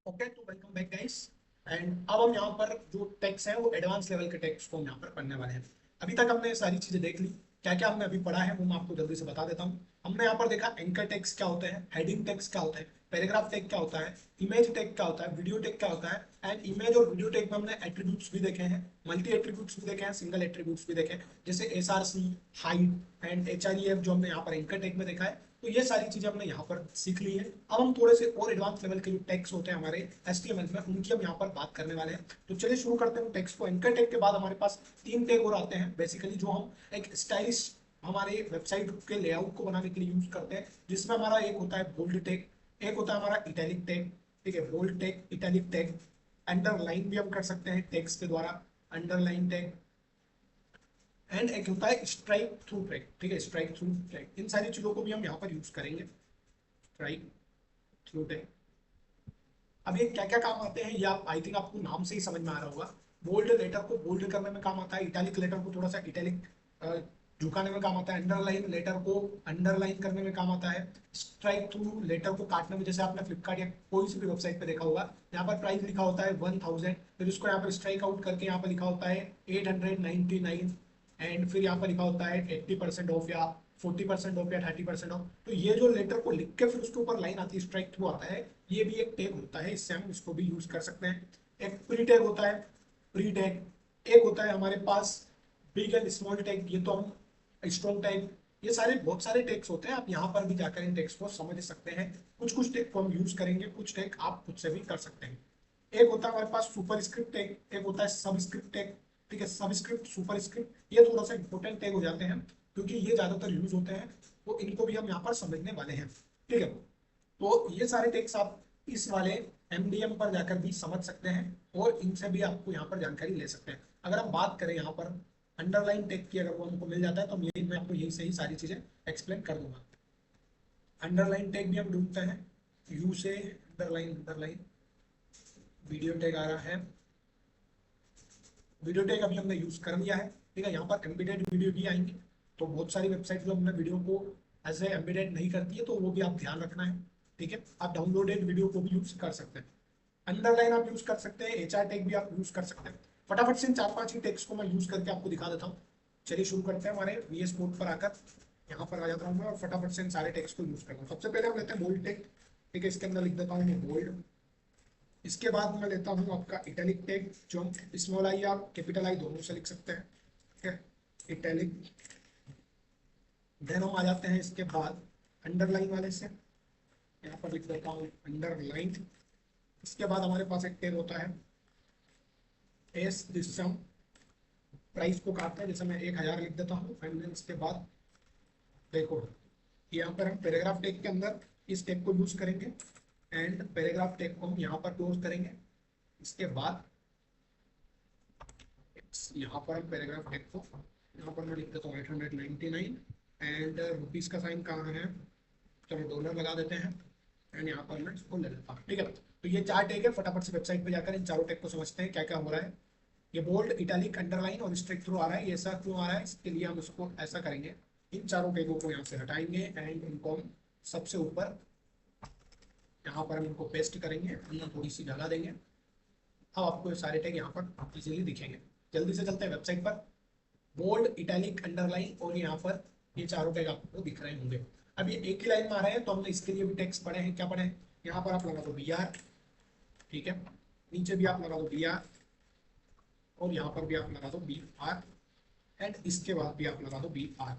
Okay, तो welcome back guys. And अब हम यहाँ पर जो टेक्स्ट है वो एडवांस लेवल के टेक्स्ट को हम यहाँ पर पढ़ने वाले हैं। अभी तक हमने ये सारी चीजें देख ली। क्या क्या हमने अभी पढ़ा है वो मैं आपको जल्दी से बता देता हूँ। हमने यहाँ पर देखा एंकर टेक्स्ट क्या होता है, हेडिंग टेक्स्ट क्या होता है, पैराग्राफ टेक्स्ट क्या होता है, इमेज टेक्स्ट क्या होता है, वीडियो टेक्स्ट क्या होता है। एंड इमेज और वीडियो टेक्स्ट में हमने एट्रीब्यूट्स भी देखे हैं, मल्टी एट्रीब्यूट्स भी देखे हैं, सिंगल एट्रीब्यूट्स भी देखे हैं, जैसे SRC, हाइट एंड HREF जो हमने यहाँ पर एंकर टेक्स्ट में देखा है। तो ये सारी चीजें हमने यहाँ पर सीख ली है। अब हम थोड़े से और एडवांस लेवल के जो टेक्स्ट होते हैं हमारे HTML में उनकी हम यहाँ पर बात करने वाले हैं। तो चलिए शुरू करते हैं टेक्स्ट को। एंकर टैग के बाद हमारे पास तीन टैग और आते हैं बेसिकली, जो हम एक स्टाइलिश हमारे वेबसाइट के लेआउट को बनाने के लिए यूज करते हैं, जिसमें हमारा एक होता है बोल्ड टैग, एक होता है हमारा इटैलिक टैग। ठीक है, bold tag, italic tag, underline भी हम कर सकते हैं टेक्स्ट के द्वारा, अंडरलाइन टैग। एंड एक होता है स्ट्राइक थ्रू टैग। ठीक है, स्ट्राइक थ्रू टैग, इन सारी चीजों को भी हम यहाँ पर यूज करेंगे। Strike through tag. अब ये क्या क्या काम आते हैं ये आप आई थिंक आपको नाम से ही समझ में आ रहा होगा। बोल्ड लेटर को बोल्ड करने में काम आता है, इटैलिक लेटर को थोड़ा सा इटैलिक झुकाने में काम आता है, अंडरलाइन लेटर को अंडरलाइन करने में काम आता है, स्ट्राइक थ्रू लेटर को काटने में। जैसे आपने फ्लिपकार्ट या कोई सी भी वेबसाइट पे देखा होगा, यहाँ पर प्राइस लिखा होता है 1000, फिर उसको यहाँ पर स्ट्राइक आउट करके यहाँ पर लिखा होता है 899, एंड फिर यहाँ पर लिखा होता है 80% ऑफ या 40% ऑफ या 30% ऑफ। तो ये जो लेटर को लिख के फिर उसके ऊपर लाइन आती है, स्ट्राइक थ्रू आता है, ये भी एक टैग होता है, इससे हम इसको भी यूज कर सकते हैं। एक प्री टैग होता है, प्री टैग। एक होता है हमारे पास बिग एंड स्मॉल टैग, ये तो हम स्ट्रॉन्ग टैग। ये सारे बहुत सारे टैग्स होते हैं, आप यहाँ पर भी जाकर इन टैग्स को समझ सकते हैं। कुछ कुछ टैग को हम यूज करेंगे, कुछ टैग आप खुद से भी कर सकते हैं। एक होता है हमारे पास सुपर स्क्रिप्ट टैग, एक होता है सब स्क्रिप्ट टैग। ठीक है, सब स्क्रिप्ट, सुपर स्क्रिप्ट, ये थोड़ा सा इंपॉर्टेंट टैग हो जाते हैं क्योंकि ये ज्यादातर यूज होते हैं, तो इनको भी हम यहाँ पर समझने वाले हैं। ठीक है, तो ये सारे टैग्स आप इस वाले MDM पर जाकर भी समझ सकते हैं और इनसे भी आपको यहाँ पर जानकारी ले सकते हैं। अगर हम बात करें यहाँ पर अंडरलाइन टैग की, अगर वो हमको मिल जाता है तो हम यही मैं आपको यही से ही सारी चीजें एक्सप्लेन कर दूंगा। अंडरलाइन टैग भी हम ढूंढते हैं, यू से अंडरलाइन, अंडरलाइन। वीडियो टैग आ रहा है, वीडियो टैग अभी हमने यूज कर लिया है। ठीक है, यहाँ पर एम्बेडेड वीडियो भी आएंगे, तो बहुत सारी वेबसाइट जो हमने वीडियो को एज ए एम्बेडेड नहीं करती है तो वो भी आप ध्यान रखना है। ठीक है, आप डाउनलोडेड वीडियो को भी यूज कर सकते हैं। अंडरलाइन आप यूज कर सकते हैं, HR टैग भी आप यूज कर सकते हैं। फटाफट से इन चार पांच ही टैग्स को मैं यूज करके आपको दिखा देता हूँ। चलिए शुरू करते हैं। हमारे VS कोड पर आकर यहाँ पर आ जाता हूँ मैं और फटाफट से इन सारे टैग्स को यूज करता हूँ। सबसे पहले हम लेते हैं बोल्ड टैग। ठीक है, इसके अंदर लिख देता हूँ बोल्ड। इसके बाद मैं लेता हूँ आपका इटैलिक टैग, जो हम स्मॉल आई या कैपिटल आई दोनों से लिख सकते हैं। ठीक है, इटैलिक। देन हम आ जाते हैं इसके बाद अंडरलाइन वाले से, यहाँ पर लिख देता हूँ अंडरलाइन। इसके बाद हमारे पास एक टैग होता है एस, जिससे हम प्राइस को काटते हैं, जैसे मैं 1000 लिख देता हूँ। एंड देन इसके बाद देखो, यहाँ पर हम पैराग्राफ टैग के अंदर इस टैग को यूज करेंगे एंड पैराग्राफ टैग को हम यहाँ पर क्लोज करेंगे। इसके बाद यहाँ पर हम पैराग्राफ टैग को यहाँ पर मैं लिख देता हूँ 899, एंड रुपीज का साइन कहाँ है, चलो डॉलर लगा देते हैं, एंड यहाँ पर मैं इसको ले लेता हूँ। ठीक है, तो ये चार टैग है। फटाफट से वेबसाइट पे जाकर इन चारों टैग को समझते हैं क्या क्या हो रहा है। ये बोल्ड, इटैलिक, अंडरलाइन और स्ट्रिक थ्रू आ रहा है, ये ऐसा क्यों आ रहा है, इसके लिए हम इसको ऐसा करेंगे, इन चारों टैगों को यहाँ से हटाएंगे एंड इनको हम सबसे ऊपर यहाँ पर हम इनको पेस्ट करेंगे, अंदर थोड़ी सी जगह देंगे। अब आपको ये सारे टैग यहाँ पर इजीली दिखेंगे। जल्दी से चलते हैं वेबसाइट पर। बोल्ड, इटैलिक, अंडरलाइन और यहाँ पर ये चारों टैग आपको दिख रहे होंगे। अब ये एक ही लाइन में आ रहे हैं तो हमने इसके लिए भी टैग्स पढ़े हैं। क्या पढ़े हैं, यहाँ पर आप लगा दो BR। ठीक है, नीचे भी आप लगा दो BR और यहाँ पर भी आप लगा दो BR, एंड इसके बाद भी आप लगा दो BR।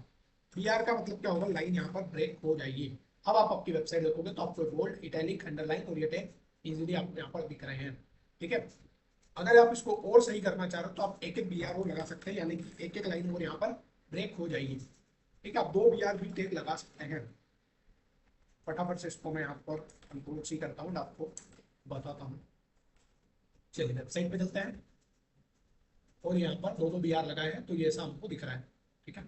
BR का मतलब क्या होगा, लाइन यहाँ पर ब्रेक हो जाएगी। अब आप आपकी वेबसाइट देखोगे तो आपको बोल्ड, इटैलिक, अंडरलाइन और ये टैग इजीली आपको यहाँ पर दिख रहे हैं। ठीक है, अगर आप इसको और सही करना चाह रहे हो तो आप एक एक BR और लगा सकते हैं, यानी कि एक एक लाइन और यहाँ पर ब्रेक हो जाएगी। ठीक है, आप दो BR भी टैग लगा सकते हैं। फटाफट से इसको मैं यहाँ पर कंट्रोल C करता हूँ, आपको बताता हूँ। चलिए वेबसाइट पे चलते हैं और यहाँ पर दो दो BR लगाए हैं तो ये ऐसा हमको दिख रहा है। ठीक है,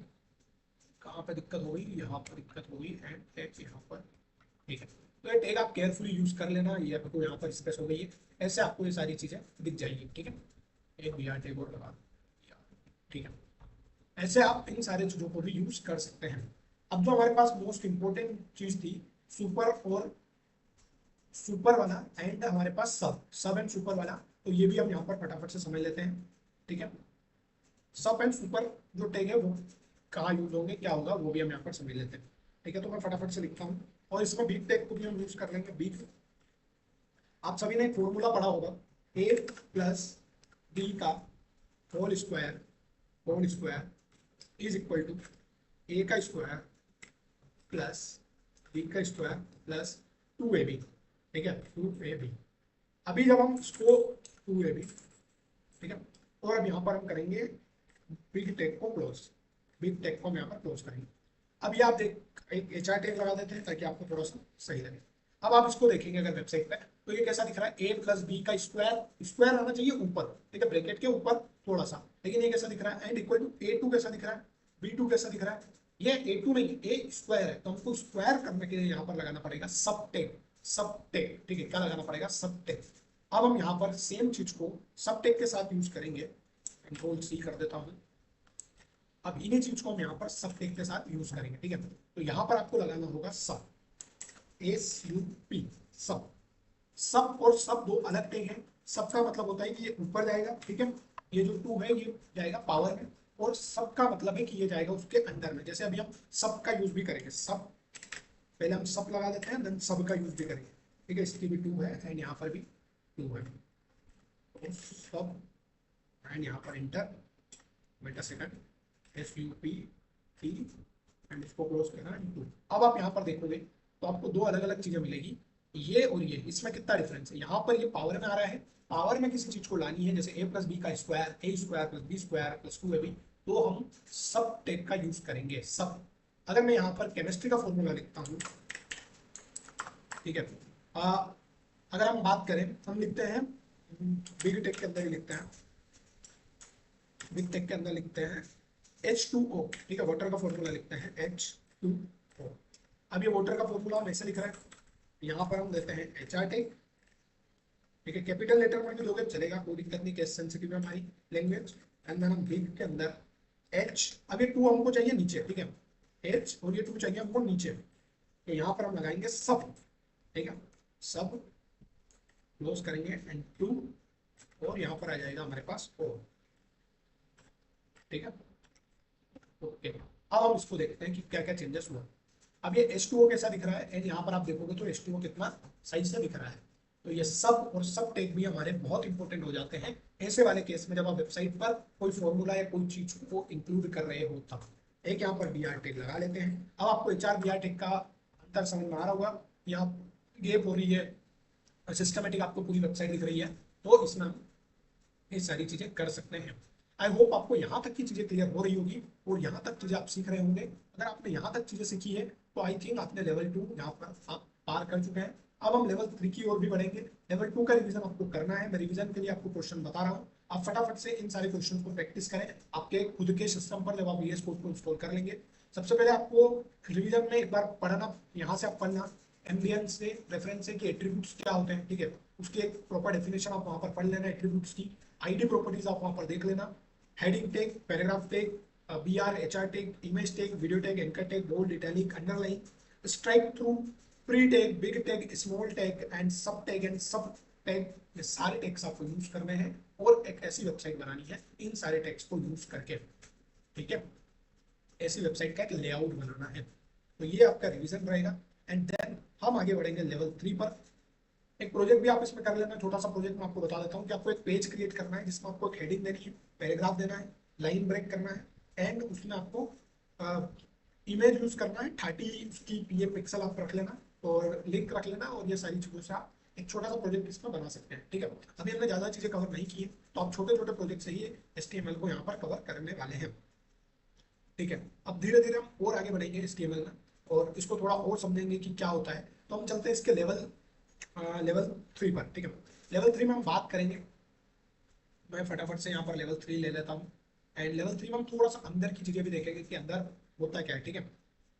कहाँ पे दिक्कत हो गई, यहाँ पर दिक्कत हो गई, एंड टैग यहाँ पर। ठीक है, तो ये टैग आप केयरफुली यूज कर लेना, ये आपको यहाँ पर स्पेस हो गई है, ऐसे आपको ये सारी चीजें दिख जाएगी। ठीक है, एक BR टैग और लगा दिया। ठीक है, ऐसे आप इन सारे चीजों को भी यूज कर सकते हैं। अब जो हमारे पास मोस्ट इंपोर्टेंट चीज थी, सुपर और सुपर वाला एंड हमारे पास सब सब एंड सुपर वाला, तो ये भी हम यहाँ पर फटाफट से समझ लेते हैं। ठीक है, सब एंड सुपर जो टैग है वो कहाँ यूज होंगे, क्या होगा, वो भी हम यहाँ पर समझ लेते हैं। ठीक है, तो मैं फटाफट से लिखता हूँ, और इसमें बिग टैग को भी हम यूज कर लेंगे। बिग, आप सभी ने एक फॉर्मूला पढ़ा होगा, ए प्लस बी का whole square is equal to A का स्क्वायर प्लस बी का स्क्वायर प्लस 2ab। ठीक है, 2ab। अभी जब हम इसको 2ab, ठीक है, और अब यहाँ पर हम करेंगे बिग टेक को क्लोज, बिग टेक को हम यहाँ पर क्लोज करेंगे। अब ये आप देख एक एच आर टेक लगा देते हैं ताकि आपको थोड़ा सा सही लगे। अब आप इसको देखेंगे अगर वेबसाइट पे, तो ये कैसा दिख रहा है, ए प्लस बी का स्क्वायर, स्क्वायर आना चाहिए ऊपर, ठीक है, ब्रैकेट के ऊपर थोड़ा सा, लेकिन ये कैसा दिख रहा है, and equal to a two कैसा दिख रहा है, बी टू कैसा दिख रहा है, ये ए टू नहीं ए स्क्वायर है, तो हमको स्क्वायर करने के लिए यहाँ पर लगाना पड़ेगा सब टेक, सब टेक। ठीक है, क्या लगाना पड़ेगा, सब टेक। अब हम यहाँ पर सेम चीज को सब टेक के साथ यूज करेंगे, कंट्रोल सी कर देता हूँ। अब इन्हीं चीज को हम यहाँ पर सब टेक के साथ यूज करेंगे। ठीक है, तो यहाँ पर आपको लगाना होगा सब, SUP, सब। सब और सब दो अलग टैग हैं। सब का मतलब होता है कि ये ऊपर जाएगा, ठीक है, ये जो टू है ये जाएगा पावर में, और सब का मतलब है कि ये जाएगा उसके अंदर में। जैसे अभी हम सब का यूज भी करेंगे, सब, पहले हम सब लगा देते हैं, देन सब का यूज भी करेंगे। ठीक है, इसकी भी टू है एंड यहाँ पर भी टू है, तो सब एंड यहाँ पर enter, wait a second, SUP and इसको क्लोज करना है टू। अब आप यहाँ पर देखोगे तो आपको दो अलग अलग चीजें मिलेगी, ये और ये, इसमें कितना डिफरेंस है। यहाँ पर ये पावर में आ रहा है, पावर में किसी चीज को लानी है, जैसे ए प्लस बी का square, A square plus B square plus 2ab, तो हम सब टेक का यूज करेंगे, सब। अगर मैं यहाँ पर केमिस्ट्री का फॉर्मूला लिखता हूँ, ठीक है, अगर हम बात करें, हम लिखते हैं बिग टेक के अंदर ही लिखते हैं, बिग टेक के अंदर लिखते हैं H2O। ठीक है, वाटर का फॉर्मूला लिखते हैं H2O। अब ये वाटर का फॉर्मूला हम ऐसे लिख रहे हैं, यहाँ पर हम देते हैं HRTech। ठीक है, कैपिटल लेटर में भी लोगे चलेगा, कोई दिक्कत नहीं, केस सेंसिटिव है हमारी लैंग्वेज। एंड देन हम बिग के अंदर H, अब ये टू हमको चाहिए नीचे, ठीक है, H और ये टू चाहिए हमको नीचे, तो यहाँ पर हम लगाएंगे सब। ठीक है, सब क्लोज करेंगे एंड टू, और यहाँ पर आ जाएगा हमारे पास ओ। ठीक है, ओके। अब हम इसको देखते हैं कि क्या क्या चेंजेस हुआ। अब ये H2O कैसा दिख रहा है, एंड यहाँ पर आप देखोगे तो H2O कितना सही से दिख रहा है। तो ये सब और सब टैग भी हमारे बहुत इंपॉर्टेंट हो जाते हैं ऐसे वाले केस में, जब आप वेबसाइट पर कोई फॉर्मूला या कोई चीज को इंक्लूड कर रहे हो तब। एक यहाँ पर BR टैग लगा लेते हैं। अब आपको HR BR टैग का अंतर समझ में आ रहा होगा, यहाँ गेप हो रही है, सिस्टमेटिक आपको पूरी वेबसाइट दिख रही है, तो इसमें हम ये सारी चीजें कर सकते हैं। आई होप आपको यहाँ तक की चीजें क्लियर हो रही होगी, और यहाँ तक चीजें आप सीख रहे होंगे। अगर आपने यहाँ तक चीजें सीखी है तो आई थिंक आपने लेवल 2 यहाँ पर आप पार कर चुके हैं। अब हम लेवल 3 की ओर भी बढ़ेंगे। लेवल 2 का रिवीजन आपको करना है, मैं रिवीजन के लिए आपको क्वेश्चन बता रहा हूँ, आप फटाफट से इन सारे क्वेश्चन को प्रैक्टिस करें आपके खुद के सिस्टम पर, जब आप VS कोड को इंस्टॉल कर लेंगे। सबसे पहले आपको रिवीजन में एक बार पढ़ना, यहाँ से आप पढ़ना एम्बियंस से, रेफरेंस से, कि एट्रीब्यूट्स क्या होते हैं। ठीक है, उसकी एक प्रॉपर डेफिनेशन आप वहाँ पर पढ़ लेना एट्रीब्यूट्स की। आईडी प्रॉपर्टीज आप वहाँ पर देख लेना, heading tag, paragraph tag, BR HR tag, image tag, video tag, anchor tag, bold, italic, underline, strike through, pre tag, big tag, small tag and sub tag, ये सारे टैग्स आपको use करने हैं और एक ऐसी वेबसाइट बनानी है इन सारे टैग्स को यूज करके। ठीक है, ऐसी वेबसाइट का एक लेआउट बनाना है। तो ये आपका रिवीजन रहेगा, एंड देन हम आगे बढ़ेंगे लेवल 3 पर। एक प्रोजेक्ट भी आप इसमें कर लेना, छोटा सा प्रोजेक्ट मैं आपको बता देता हूँ कि आपको एक पेज क्रिएट करना है जिसमें आपको एक हेडिंग देनी है, पैराग्राफ देना है, लाइन ब्रेक करना है, एंड उसमें आपको इमेज यूज करना है 30 उसकी PA पिक्सल आप रख लेना, और लिंक रख लेना, और ये सारी चीजों से आप एक छोटा सा प्रोजेक्ट इसमें बना सकते हैं। ठीक है, अभी हमने ज्यादा चीजें कवर नहीं की है, तो आप छोटे छोटे प्रोजेक्ट से ही HTML को यहाँ पर कवर करने वाले हैं। ठीक है, अब धीरे धीरे हम और आगे बढ़ेंगे HTML में, और इसको थोड़ा और समझेंगे कि क्या होता है। तो हम चलते हैं इसके लेवल 3 पर। ठीक है, लेवल 3 में हम बात करेंगे, मैं फटाफट से यहाँ पर लेवल 3 ले लेता हूँ, एंड लेवल 3 में हम थोड़ा सा अंदर की चीजें भी देखेंगे कि अंदर होता क्या है। ठीक है,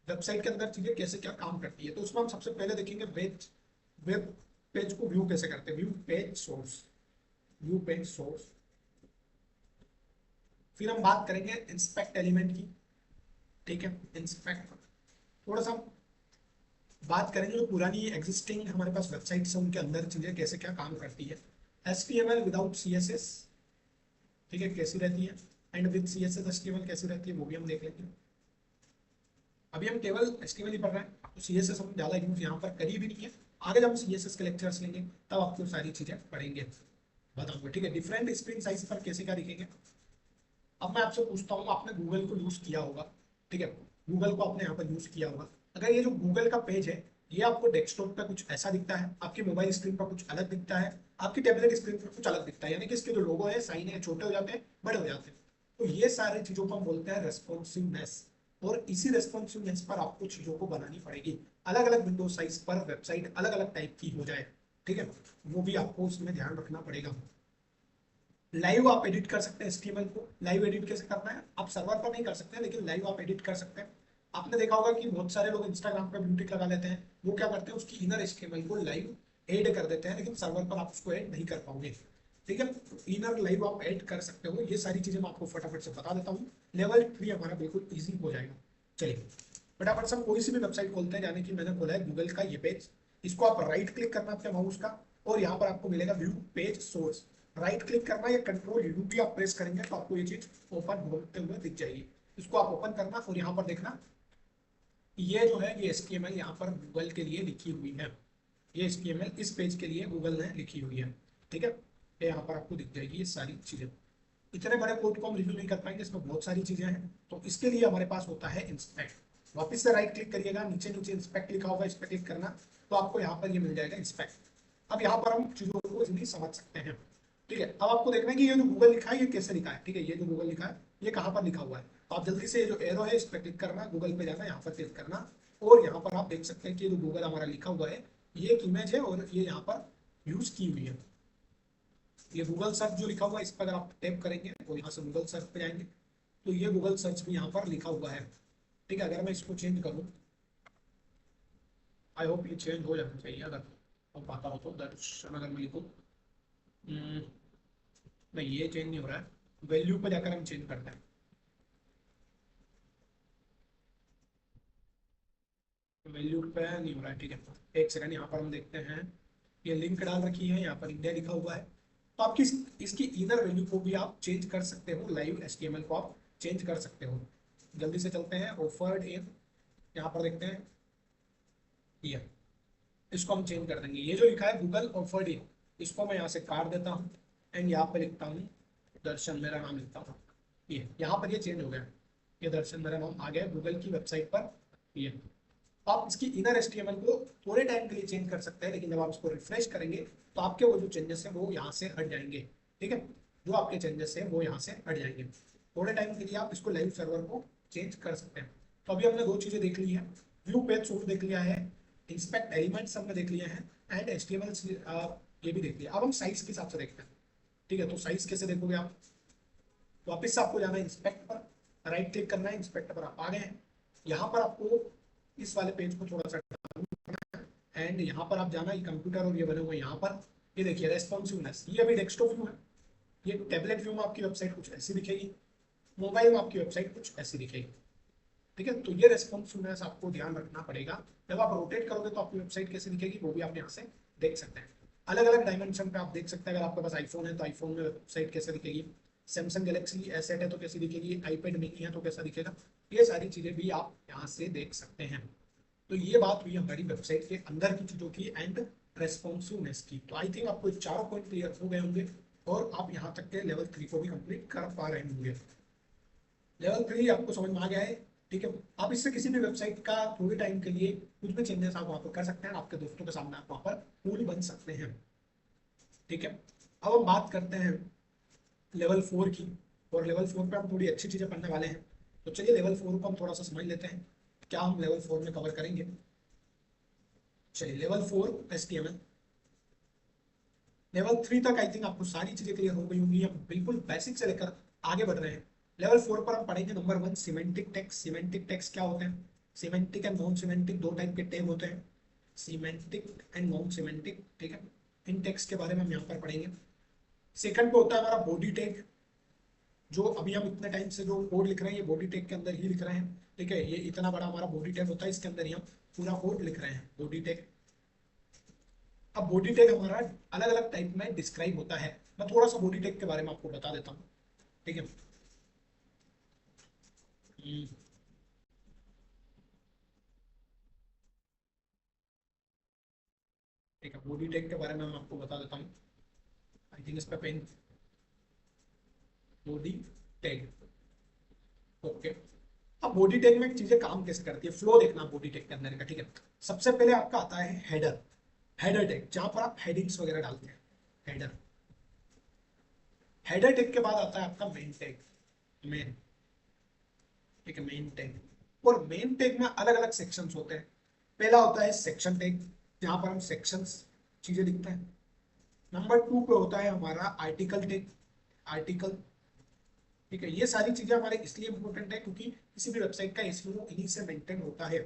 वेबसाइट के अंदर चीजें कैसे क्या काम करती है, तो उसमें हम सबसे पहले देखेंगे वेब पेज को व्यू कैसे करते हैं, व्यू पेज सोर्स। फिर हम बात करेंगे इंस्पेक्ट एलिमेंट की। ठीक है, इंस्पेक्ट, थोड़ा सा बात करेंगे जो पुरानी एग्जिस्टिंग हमारे पास वेबसाइट्स है उनके अंदर चीजें कैसे क्या काम करती है। HTML विदाउट CSS, ठीक है, कैसी रहती है, एंड विद CSS HTML कैसी रहती है वो भी हम देख लेंगे। अभी हम केवल HTML ही पढ़ रहे हैं, तो CSS हम ज़्यादा यूज यहाँ पर करी भी नहीं है। आगे जब हम CSS के लेक्चर्स लेंगे तब आपको सारी चीज़ें पढ़ेंगे, बताऊंगा, ठीक है। डिफरेंट स्क्रीन साइज पर कैसे क्या दिखेंगे। अब मैं आपसे पूछता हूँ, आपने गूगल को यूज किया होगा, ठीक है, गूगल को आपने यहाँ पर यूज किया होगा। अगर ये जो गूगल का पेज है ये आपको डेस्कटॉप पे कुछ ऐसा दिखता है, आपकी मोबाइल स्क्रीन पर कुछ अलग दिखता है, आपकी टैबलेट स्क्रीन पर कुछ अलग दिखता है, यानी कि इसके जो लोगो है, साइन है, छोटे हो जाते हैं, बड़े हो जाते हैं। तो ये सारी चीजों को हम बोलते हैं रेस्पॉन्सिवनेस। और इसी रेस्पॉन्सिवनेस पर आपको चीजों को बनानी पड़ेगी, अलग अलग विंडो साइज पर वेबसाइट अलग अलग टाइप की हो जाए, ठीक है, वो भी आपको उसमें ध्यान रखना पड़ेगा। लाइव आप एडिट कर सकते हैं HTML को। लाइव एडिट कैसे करना है, आप सर्वर पर नहीं कर सकते लेकिन लाइव आप एडिट कर सकते हैं। आपने देखा होगा कि बहुत सारे लोग इंस्टाग्राम पे ब्लू टिक लगा लेते हैं, वो क्या करते हैं उसकी इनर HTML को लाइव ऐड कर देते हैं, लेकिन सर्वर पर आप उसको ऐड नहीं कर पाओगे, ठीक है। इनर लाइव आप ऐड कर सकते हो, ये सारी चीजें मैं आपको फटाफट से बता देता हूँ। लेवल 3 हमारा बिल्कुल ईजी हो जाएगा। चलिए फटाफट से हम कोई सी भी वेबसाइट खोलते हैं, यानी कि मैंने खोला है गूगल का ये पेज। इसको आप राइट क्लिक करना अपने माउस का, और यहाँ पर आपको मिलेगा view page source. Right click करना या कंट्रोल यू भी आप प्रेस करेंगे तो आपको ये चीज ओपन होते हुए दिख जाएगी। इसको आप ओपन करना और यहाँ पर देखना, ये जो है ये HTML यहाँ पर गूगल के लिए लिखी हुई है। ये HTML इस पेज के लिए गूगल ने लिखी हुई है, ठीक है। ये यहाँ पर आपको दिख जाएगी ये सारी चीजें। इतने बड़े कोड को हम रिव्यू नहीं कर पाएंगे, इसमें बहुत सारी चीजें हैं, तो इसके लिए हमारे पास होता है इंस्पेक्ट। वापस से राइट क्लिक करिएगा, नीचे नीचे इंस्पेक्ट लिखा होगा, इस पर क्लिक करना, तो आपको यहाँ पर ये मिल जाएगा इंस्पेक्ट। अब यहाँ पर हम चीजों को इजीली समझ सकते हैं, ठीक है। अब आपको देखना है कि ये जो गूगल लिखा है ये कैसे लिखा है, ठीक है, ये जो गूगल लिखा है ये कहाँ पर लिखा हुआ है। तो आप जल्दी से ये जो एरो है इस पर क्लिक करना, गूगल पे जाना, यहाँ पर क्लिक करना, और यहाँ पर आप देख सकते हैं कि ये जो गूगल हमारा लिखा हुआ है ये एक इमेज है और ये यहाँ पर यूज की हुई है। ये गूगल सर्च जो लिखा हुआ है इस पर अगर आप टैप करेंगे तो यहाँ से गूगल सर्च पे जाएंगे, तो ये गूगल सर्च भी यहाँ पर लिखा हुआ है, ठीक है। अगर मैं इसको चेंज करूँ, आई होप ये चेंज हो जाना चाहिए, अगर अब पाता हो तो दर्शन अगर मैं लिखूँ, नहीं ये चेंज नहीं हो रहा है। वैल्यू पर जाकर हम चेंज करते हैं, वैल्यू पे नहीं हो रहा है, ठीक है। एक सेकंड, यहाँ पर हम देखते हैं, ये लिंक डाल रखी है, यहाँ पर इंडिया लिखा हुआ है। तो आपकी इसकी इनर वैल्यू को भी आप चेंज कर सकते हो, लाइव HTML को आप चेंज कर सकते हो। जल्दी से चलते हैं, ऑफर्ड इन, यहाँ पर देखते हैं, ये इसको हम चेंज कर देंगे। ये जो लिखा है गूगल ऑफर्ड इन, इसको मैं यहाँ से काट देता हूँ एंड यहाँ पे लिखता हूँ दर्शन, मेरा नाम लिखता हूँ। ये यहाँ पर ये चेंज हो गया, ये दर्शन मेरा नाम आ गया गूगल की वेबसाइट पर। ये आप इसकी इनर HTML को थोड़े टाइम के लिए चेंज कर सकते हैं, लेकिन जब आप इसको रिफ्रेश करेंगे तो आपके वो जो चेंजेस हैं वो यहाँ से हट जाएंगे, ठीक है। जो आपके चेंजेस हैं वो यहाँ से हट जाएंगे। थोड़े टाइम के लिए आप इसको लाइव सर्वर को चेंज कर सकते हैं। तो अभी हमने दो चीजें देख ली है, व्यू पेज सोर्स देख लिया है, इंस्पेक्ट एलिमेंट्स हमने देख लिया है, एंड HTML ये भी देख लिया। अब हम साइज के हिसाब से देखते हैं, ठीक है। तो साइज कैसे देखोगे आप, वापस से आपको जाना है इंस्पेक्ट पर, राइट क्लिक करना है, इंस्पेक्ट पर आप आ गए हैं। यहाँ पर आपको इस वाले पेज को थोड़ा सा, एंड यहाँ पर आप जाना, ये कंप्यूटर और ये बने हुए यहाँ पर, ये देखिए रेस्पॉन्सिवनेस, ये अभी डेस्कटॉप व्यू है। ये टैबलेट व्यू में आपकी वेबसाइट कुछ ऐसी दिखेगी, मोबाइल में आपकी वेबसाइट कुछ ऐसी दिखेगी, ठीक है। तो ये रेस्पॉन्सिवनेस आपको ध्यान रखना पड़ेगा। जब आप रोटेट करोगे तो आपकी वेबसाइट कैसे दिखेगी वो भी आप यहाँ से देख सकते हैं। अलग अलग डायमेंशन पे आप देख सकते हैं, अगर आपके पास आईफोन है तो आईफोन में वेबसाइट कैसे दिखेगी, सैमसंग गैलेक्सी S8 है तो कैसी दिखेगी, आईपैड मिनी है तो कैसा दिखेगा, ये सारी चीजें भी आप यहाँ से देख सकते हैं। तो ये बात हुई हमारी वेबसाइट के अंदर की चीजों की एंड रेस्पॉन्सिवनेस की। तो आई थिंक आपको चारों पॉइंट क्लियर हो गए होंगे और आप यहाँ तक के लेवल 3 को भी कंप्लीट कर पा रहे होंगे। लेवल 3 आपको समझ में आ गया है, ठीक है। आप इससे किसी भी वेबसाइट का थोड़े टाइम के लिए कुछ भी चेंजेस आप वहाँ पर कर सकते हैं, आपके दोस्तों के सामने आप वहाँ पर कूल बन सकते हैं, ठीक है। अब हम बात करते हैं लेवल 4 की, और लेवल 4 पे हम थोड़ी अच्छी चीजें पढ़ने वाले हैं। तो चलिए लेवल 4 को हम थोड़ा सा समझ लेते हैं, क्या हम लेवल 4 में कवर करेंगे। चलिए लेवल 4 HTML। लेवल 3 तक आई थिंक आपको सारी चीजें क्लियर हो गई होंगी, हम बिल्कुल बेसिक से लेकर आगे बढ़ रहे हैं। लेवल 4 पर हम पढ़ेंगे number 1 semantic text. Semantic text क्या होते हैं, सिमेंटिक एंड नॉन सिमेंटिक दो टाइप के टैग होते हैं, सिमेंटिक एंड नॉन सिमेंटिक, ठीक है। इन टेक्स्ट के बारे में हम यहाँ पर पढ़ेंगे। सेकंड पे होता है हमारा बॉडी टैग, जो अभी हम इतने टाइम से जो कोड लिख रहे हैं ये बॉडी टैग के अंदर ही लिख रहे हैं। ठीक है, ये इतना बड़ा हमारा बॉडी टैग होता है, इसके अंदर ही हम पूरा कोड लिख रहे हैं बॉडी टैग। अब बॉडी टैग हमारा अलग अलग टाइप में डिस्क्राइब होता है। मैं थोड़ा सा बॉडी टैग के बारे में आपको बता देता हूँ। ठीक है। हम्म, ठीक है, बॉडी टैग के बारे में मैं आपको बता देता हूँ। आई थिंक इस पे पेन। Body tag. ओके। अब बॉडी टैग में चीजें काम कैसे करती है, फ्लो देखना बॉडी टैग के अंदर का। ठीक है, सबसे पहले आपका आता है हेडर। हेडर टैग जहां पर आप हेडिंग्स वगैरह डालते हैं, हेडर। हेडर टैग के बाद आता है आपका मेन टैग। मेन। ठीक है, मेन टैग। और मेन टैग में अलग अलग सेक्शंस होते हैं। पहला होता है सेक्शन टैग, जहां पर हम सेक्शंस चीजें लिखते हैं। नंबर 2 पे होता है हमारा आर्टिकल टैग। आर्टिकल। ठीक है, ये सारी चीजें हमारे इसलिए इंपॉर्टेंट है क्योंकि किसी भी वेबसाइट का एसईओ इन्हीं से मेंटेन होता है।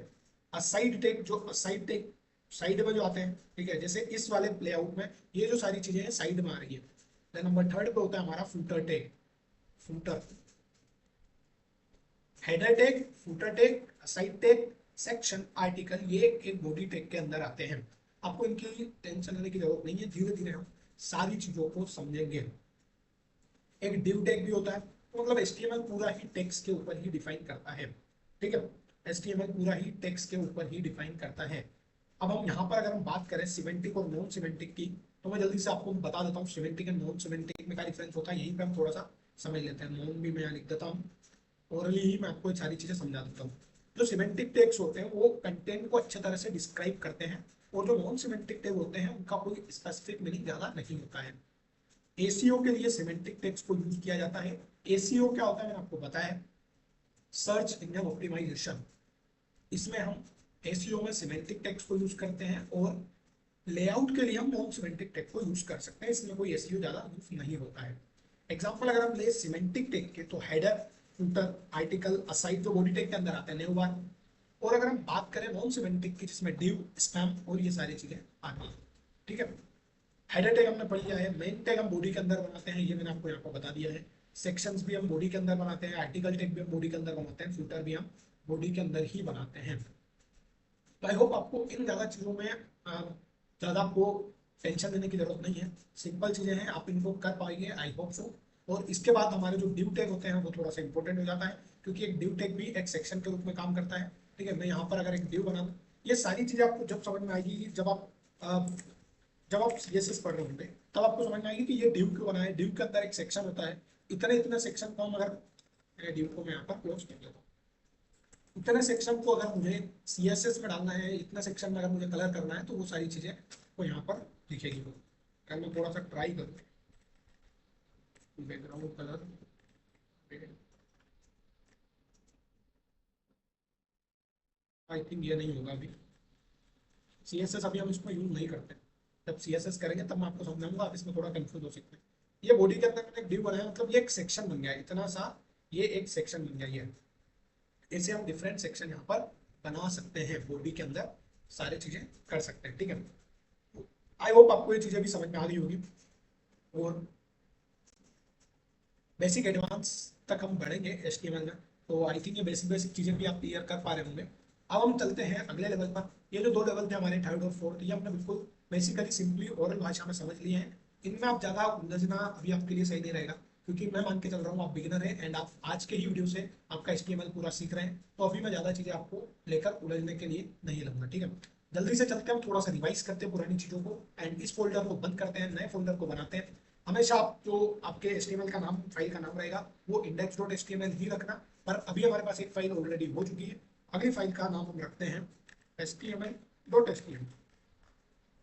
असाइड टैग, जो असाइड टैग साइड में जो आते हैं, ठीक है, जैसे इस वाले लेआउट में ये जो सारी चीजें हैं साइड में आ रही है। देन नंबर 3 पे होता है हमारा footer tag. Footer. Header tag, footer tag, aside tag, section, article, ये एक बॉडी टैग के अंदर आते हैं। आपको इनकी टेंशन लेने की जरूरत नहीं है, धीरे धीरे हम सारी चीजों को समझेंगे। एक डिव टैग भी होता है, तो मतलब एचटीएमएल पूरा ही टेक्स्ट के ऊपर ही डिफाइन करता है। ठीक है, एचटीएमएल पूरा ही टेक्स्ट के ऊपर ही डिफाइन करता है। अब हम यहाँ पर अगर हम बात करें सिमेंटिक और नॉन सिमेंटिक की, तो मैं जल्दी से आपको बता देता हूँ सिमेंटिक एंड नॉन सिमेंटिक में क्या डिफरेंस होता है, यहीं पे हम थोड़ा सा समझ लेते हैं। नॉन भी मैं यहाँ लिख देता हूँ, ओरली ही मैं आपको ये सारी चीजें समझा देता हूँ। जो सिमेंटिक टैग्स होते हैं वो कंटेंट को अच्छे तरह से डिस्क्राइब करते हैं, और जो नॉन सिमेंटिक टैग होते हैं उनका कोई स्पेसिफिक मीनिंग ज्यादा नहीं होता है। एसीओ के लिए सिमेंटिक टेक्स्ट को यूज किया जाता है। एसीओ क्या होता है मैंने आपको बताया, सर्च इंजन ऑप्टिमाइजेशन। इसमें हम एसीओ में सिमेंटिक टेक्स्ट को यूज करते हैं, और लेआउट के लिए हम नॉन सिमेंटिक टेक्स्ट को यूज कर सकते हैं, इसमें कोई एसीओ ज्यादा यूज नहीं होता है। एग्जाम्पल अगर हम ले सिमेंटिक टेक के, तो हेडर, फूटर, आर्टिकल, असाइड जो बॉडी टेक के अंदर आते हैं न्यू बार। और अगर हम बात करें नॉन सिमेंटिक की, जिसमें डिव, स्पैम और ये सारी चीजें आती हैं। ठीक है, हेडर टैग हमने पढ़ लिया है। मेन टैग हम बॉडी के अंदर बनाते हैं, ये मैंने आपको यहाँ पर बता दिया है। सेक्शंस भी हम बॉडी के अंदर बनाते हैं, आर्टिकल टैग भी हम बॉडी के अंदर बनाते हैं, फूटर भी हम बॉडी के अंदर ही बनाते हैं। तो आई होप आपको इन ज्यादा चीजों में ज्यादा आपको टेंशन लेने की जरूरत नहीं है। सिंपल चीजें हैं, आप इनको कर पाएंगे, आई होप सो। और इसके बाद हमारे जो ड्यू टैग होते हैं वो थोड़ा सा इंपॉर्टेंट हो जाता है, क्योंकि एक ड्यू टैग भी एक सेक्शन के रूप में काम करता है। ठीक है, मैं यहाँ पर अगर एक ड्यू बना दूँ, ये सारी चीजें आपको जब समझ में आएगी, जब आप सीएसएस पढ़ रहे होंगे, तब आपको समझ में आएगी कि ये ड्यू क्यों बना है। ड्यू के अंदर एक सेक्शन होता है, इतने इतने सेक्शन को हम अगर ड्यू को मैं यहाँ पर क्लोज कर देता हूँ, इतने सेक्शन को अगर मुझे सीएसएस में डालना है, इतना सेक्शन में अगर मुझे कलर करना है, तो वो सारी चीजें को यहाँ पर दिखेगी। वो अगर मैं थोड़ा सा ट्राई करूँ, बैकग्राउंड कलर, आई थिंक ये नहीं होगा अभी। सीएसएस अभी हम इसको यूज नहीं करते, जब सीएसएस करेंगे तब मैं आपको समझाऊंगा, आप इसमें थोड़ा कंफ्यूज हो सकते हैं। ये बॉडी के अंदर मैंने एक डिव बनाया, मतलब ये एक सेक्शन बन गया इतना सा, ये एक सेक्शन बन गया ये। ऐसे हम डिफरेंट सेक्शन यहाँ पर बना सकते हैं बॉडी के अंदर, सारी चीजें कर सकते हैं। ठीक है, आई होप आपको ये चीजें भी समझ में आ गई होगी। और बेसिक एडवांस तक हम बढ़ेंगे एचटीएमएल में, तो आई थिंक ये बेसिक बेसिक चीजें भी आप क्लियर कर पा रहे होंगे। अब हम चलते हैं अगले लेवल पर। ये जो 2 लेवल थे हमारे, थर्ड और फोर्थ, ये हमने बिल्कुल बेसिकली सिंपली ओरल भाषा में समझ लिए हैं। इनमें आप ज्यादा उलझना अभी आपके लिए सही नहीं रहेगा, क्योंकि मैं मान के चल रहा हूँ आप बिगिनर हैं, एंड आप आज के ही वीडियो से आपका एचटीएमएल पूरा सीख रहे हैं, तो अभी मैं ज्यादा चीजें आपको लेकर उलझने के लिए नहीं लूंगा। ठीक है, जल्दी से चलते हैं, हम थोड़ा सा रिवाइज करते हैं पुरानी चीजों को, एंड इस फोल्डर को बंद करते हैं, नए फोल्डर को बनाते हैं। हमेशा आप जो आपके एचटीएमएल का नाम, फाइल का नाम रहेगा, वो index.html ही रखना। पर अभी हमारे पास एक फाइल ऑलरेडी हो चुकी है, अगली फाइल का नाम हम रखते हैं html.html।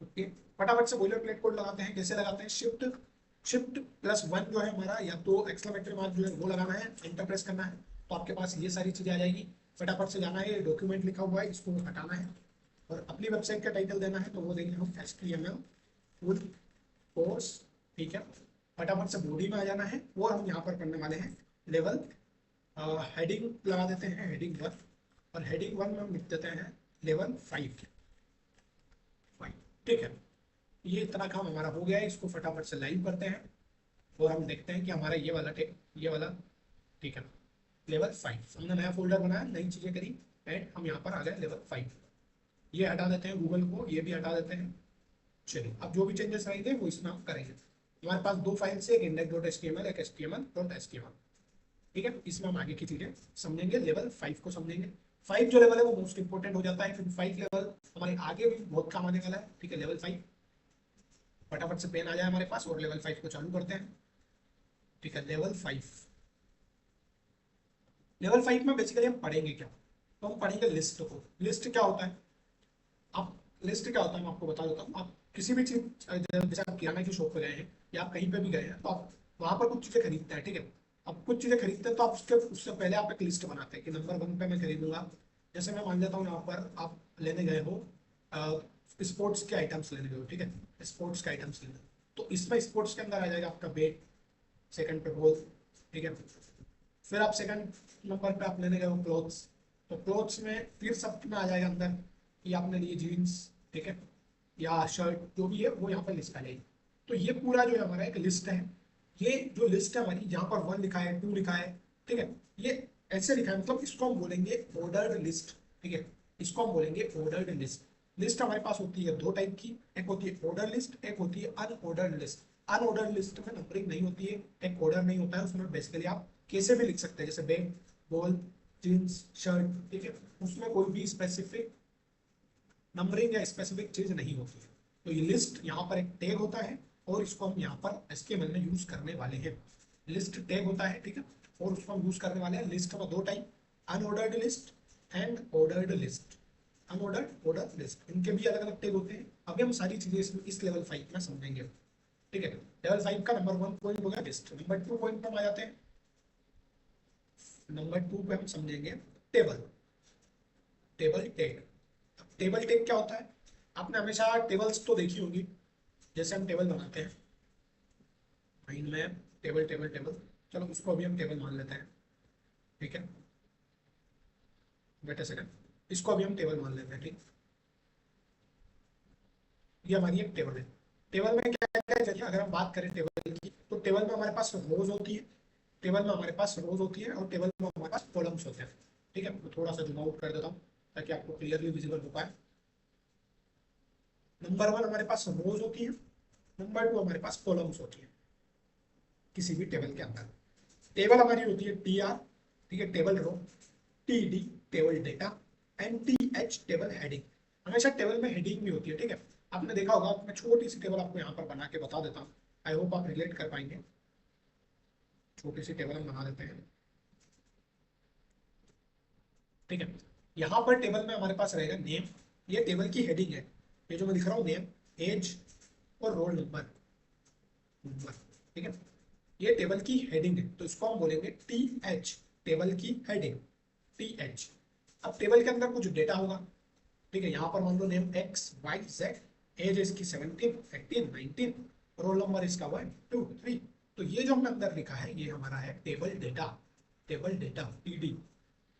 ओके, फटाफट से बॉयलर प्लेट कोड लगाते हैं। कैसे लगाते हैं, शिफ्ट शिफ्ट +1 जो है हमारा, या तो एक्सक्लेमेटरी मार्क जो है वो लगाना है, एंटर प्रेस करना है, तो आपके पास ये सारी चीजें आ जाएगी। फटाफट से जाना है, डॉक्यूमेंट लिखा हुआ है इसको हटाना है, और अपनी वेबसाइट का टाइटल देना है, तो वो देंगे हम HTML फुल कोर्स। ठीक है, फटाफट से बॉडी में आ जाना है, और हम यहाँ पर करने वाले हैं लेवल। हेडिंग लगा देते हैं हेडिंग 1, और हेडिंग 1 में हम लिख देते हैं लेवल 5। ठीक है, ये इतना काम हमारा हो गया है, इसको फटाफट से लाइव करते हैं, और हम देखते हैं कि हमारा ये वाला ठीक है। लेवल 5 हमने नया फोल्डर बनाया, नई चीजें करी एंड हम यहाँ पर आ गए लेवल 5। ये हटा देते हैं गूगल को, ये भी हटा देते हैं। चलिए अब जो भी चेंजेस रहेंगे वो इसमें हम करेंगे। हमारे पास दो फाइल्स है, एक index.html एक html.html। ठीक है, इसमें हम आगे की चीजें समझेंगे, लेवल 5 को समझेंगे। 5 जो लेवल है वो मोस्ट इंपोर्टेंट हो जाता है, फिर 5 लेवल हमारे आगे भी बहुत काम आने वाला है। ठीक है, लेवल 5 फटाफट से पेन आ जाए हमारे पास और लेवल 5 को चालू करते हैं। ठीक है, लेवल 5। लेवल 5 में बेसिकली हम पढ़ेंगे क्या, तो हम पढ़ेंगे लिस्ट को। लिस्ट क्या होता है, आप लिस्ट क्या होता है मैं आपको बता देता हूँ। आप किसी भी चीज, जैसे आप किराना की शॉप पे गए हैं या आप कहीं पे भी गए हैं, तो आप वहां पर कुछ चीजें खरीदते हैं। ठीक है, अब कुछ चीजें खरीदते हैं तो आप उससे पहले आप एक लिस्ट बनाते हैं कि नंबर 1 पे मैं खरीदूंगा। जैसे मैं मान लेता हूँ यहाँ पर आप लेने गए हो स्पोर्ट्स के आइटम्स लेने गए हो। ठीक है, स्पोर्ट्स के आइटम्स लेने, तो इसमें स्पोर्ट्स के अंदर आ जाएगा आपका बैट, सेकंड पे बॉल। ठीक है, फिर आप सेकंड नंबर पे आप लेने गए हो क्लोथ्स, तो क्लोथ्स में फिर सब में आ जाएगा अंदर कि आपने लिए जीन्स। ठीक है, या शर्ट, जो भी है वो यहाँ पर लिस्ट आ जाएगी। तो ये पूरा जो है हमारा एक लिस्ट है। ये जो लिस्ट है हमारी, यहाँ पर 1 लिखा है, 2 लिखा है। ठीक है, ये ऐसे लिखा है, मतलब इसको हम बोलेंगे ऑर्डर्ड लिस्ट। ठीक है, इसको हम बोलेंगे ऑर्डर्ड लिस्ट। लिस्ट हमारे पास होती है दो टाइप की, एक होती है ऑर्डर लिस्ट, एक होती है अनऑर्डर्ड लिस्ट। अनऑर्डर्ड लिस्ट में नंबरिंग नहीं होती है, एक ऑर्डर नहीं होता है उसमें, बेसिकली आप कैसे भी लिख सकते हैं, जैसे बैग, बॉल, जींस, शर्ट। ठीक है, उसमें कोई भी स्पेसिफिक नंबरिंग या स्पेसिफिक चीज नहीं होती है। तो ये लिस्ट यहाँ पर एक टैग होता है और इसको हम यहाँ पर एचटीएमएल में यूज करने वाले हैं। लिस्ट टैग होता है, ठीक है, और उसको हम यूज करने वाले हैं। लिस्ट में दो type, unordered list and ordered list. Unordered, order list, इनके भी अलग अलग टैग होते हैं। अभी हम सारी चीजें इस लेवल 5 में समझेंगे। ठीक है, लेवल 5 का नंबर 1 पॉइंट हो गया लिस्ट। नंबर 2 पॉइंट पर हम आ जाते हैं। नंबर 2 पे हम समझेंगे table. Table tag. Table tag क्या होता है, आपने हमेशा टेबल्स तो देखी होगी। जैसे हम टेबल बनाते हैं माइंड में, टेबल टेबल टेबल, चलो उसको अभी हम टेबल मान लेते हैं। ठीक है, वेट अ सेकंड, इसको अभी हम टेबल मान लेते हैं। ठीक, ये हमारी एक टेबल है। टेबल में क्या क्या है, चलिए अगर हम बात करें टेबल की, तो टेबल में हमारे पास रोज होती है। टेबल में हमारे पास रोज होती है और टेबल में हमारे पास कॉलम्स होते हैं। ठीक है, मैं थोड़ा सा जूम आउट कर देता हूँ ताकि आपको क्लियरली विजिबल हो पाए। नंबर 1 हमारे पास रोज होती है, नंबर 2 हमारे पास कॉलम्स होती है किसी भी टेबल के अंदर। टेबल हमारी होती है टी आर, ठीक है, table row, T D table data, and T H table heading. हमेशा टेबल में हेडिंग भी होती है। ठीक है, आपने देखा होगा, मैं छोटी सी टेबल आपको यहाँ पर बना के बता देता हूँ, आई होप आप रिलेट कर पाएंगे। छोटी सी टेबल हम बना देते हैं। ठीक है, यहाँ पर टेबल में हमारे पास रहेगा नेम, ये टेबल की हेडिंग है। ये जो मैं लिख रहा हूँ नेम, एज और रोल नंबर, नंबर। ठीक है, ये टेबल की हेडिंग है, तो इसको हम बोलेंगे टी एच, टेबल की हेडिंग, टी एच। अब टेबल के अंदर कुछ डेटा होगा। ठीक है, यहाँ पर मान लो name X Y Z, age इसकी 17, 18, 19, रोल नंबर इसका 1, 2, 3। तो ये जो हमने अंदर लिखा है ये हमारा है table data. Table data, TD,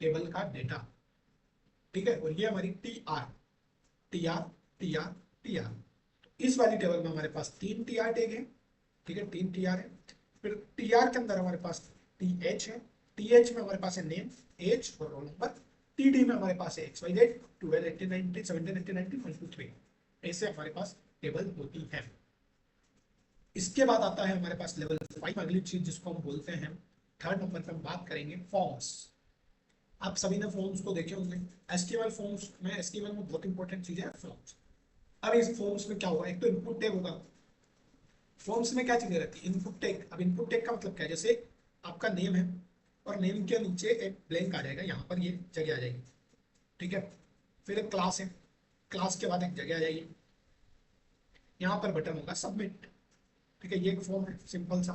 table का डेटा। ठीक है, और ये हमारी T R, T R, T R, T R. इस वाली टेबल में हमारे पास 3 टी आर टैग है। ठीक है, 3 टी आर है। फिर टी आर के अंदर हमारे पास टी एच है। टी एच में हमारे पास है नेम, एज और रोल नंबर। टी डी में हमारे पास है एक्स वाई जेड, 12, 18, 19, 17, 18, 19, 1, 2, 3। ऐसे हमारे पास टेबल होती है। इसके बाद आता है हमारे पास लेवल 5, अगली चीज जिसको हम बोलते हैं, थर्ड नंबर पर हम बात करेंगे फॉर्म्स। आप सभी ने फॉर्म्स को देखे होंगे। एचटीएमएल फॉर्म्स में, एचटीएमएल में बहुत इंपॉर्टेंट चीज है फॉर्म्स। अब इस फॉर्म्स में क्या होगा, एक तो इनपुट टैग होगा। फॉर्म्स में क्या चीजें रहती है, इनपुट टैग। अब इनपुट टैग का मतलब क्या है, जैसे आपका नेम है और नेम के नीचे एक ब्लैंक आ जाएगा, यहाँ पर ये जगह आ जाएगी। ठीक है, फिर एक क्लास है, क्लास के बाद एक जगह आ जाएगी, यहाँ पर बटन होगा सबमिट। ठीक है, ये एक फॉर्म है सिंपल सा।